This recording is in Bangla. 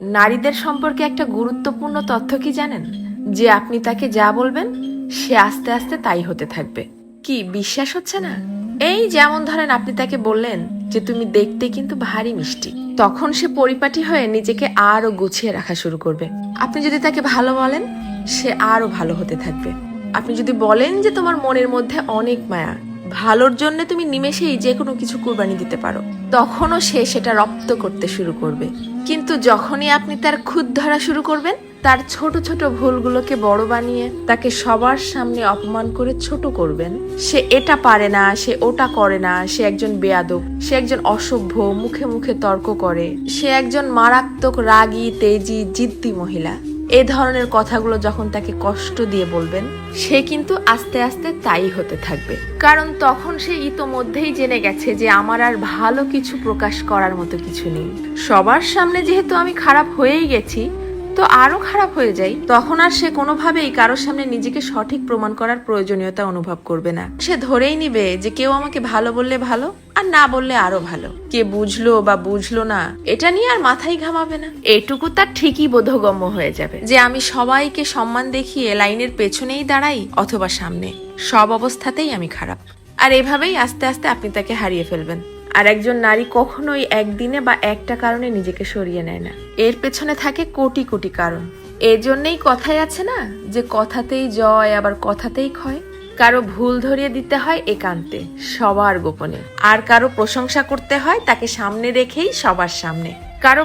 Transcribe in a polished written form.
নারীদের সম্পর্কে একটা গুরুত্বপূর্ণ তথ্য কি জানেন? যে আপনি তাকে যা বলবেন সে আস্তে আস্তে তাই হতে থাকবে। কি বিশ্বাস হচ্ছে না? এই যেমন ধরেন আপনি তাকে বললেন যে তুমি দেখতে কিন্তু ভারী মিষ্টি, তখন সে পরিপাটি হয়ে নিজেকে আরো গুছিয়ে রাখা শুরু করবে। আপনি যদি তাকে ভালো বলেন সে আরো ভালো হতে থাকবে। আপনি যদি বলেন যে তোমার মনের মধ্যে অনেক মায়া, ভালোর জন্য তুমি নিমেষেই যে কোনো কিছু কুরবানি দিতে পারো, তখনও সে সেটা রপ্ত করতে শুরু করবে। কিন্তু যখনই আপনি তার খুঁত ধরা শুরু করবেন, তার ছোট ছোট ভুলগুলোকে বড় বানিয়ে তাকে সবার সামনে অপমান করে ছোট করবেন, সে এটা পারে না, সে ওটা করে না, সে একজন বেয়াদব, সে একজন অসভ্য, মুখে মুখে তর্ক করে, সে একজন মারাত্মক রাগী তেজি জিদ্দি মহিলা, এ ধরনের কথাগুলো যখন তাকে কষ্ট দিয়ে বলবেন, সে কিন্তু আস্তে আস্তে তাই হতে থাকবে। কারণ তখন সে ইতোমধ্যেই জেনে গেছে যে আমার আর ভালো কিছু প্রকাশ করার মতো কিছু নেই। সবার সামনে যেহেতু আমি খারাপ হয়েই গেছি, তো আরো খারাপ হয়ে যাই, তখন আর সে কোনোভাবেই কারোর সামনে নিজেকে সঠিক প্রমাণ করার প্রয়োজনীয়তা অনুভব করবে না। সে ধরেই নিবে যে কেউ আমাকে ভালো বললে ভালো, আর না বললে আরো ভালো। কে বুঝলো বা বুঝলো না এটা নিয়ে আর মাথায় ঘামাবে না। এটুকু তার ঠিকই বোধগম্য হয়ে যাবে যে আমি সবাইকে সম্মান দেখিয়ে লাইনের পেছনেই দাঁড়াই অথবা সামনে, সব অবস্থাতেই আমি খারাপ। আর এভাবেই আস্তে আস্তে আপনি তাকে হারিয়ে ফেলবেন। আর একজন নারী কখনোই একদিনে বা একটা কারণে নিজেকে সরিয়ে নেয় না, এর পেছনে থাকে কোটি কোটি কারণ। এর জন্যই কথাই আছে না যে কথাতেই জয় আবার কথাতেই ক্ষয়। কারো ভুল ধরিয়ে দিতে হয় একান্তে, সবার গোপনে, আর কারো প্রশংসা করতে হয় তাকে সামনে রেখেই সবার সামনে। কারো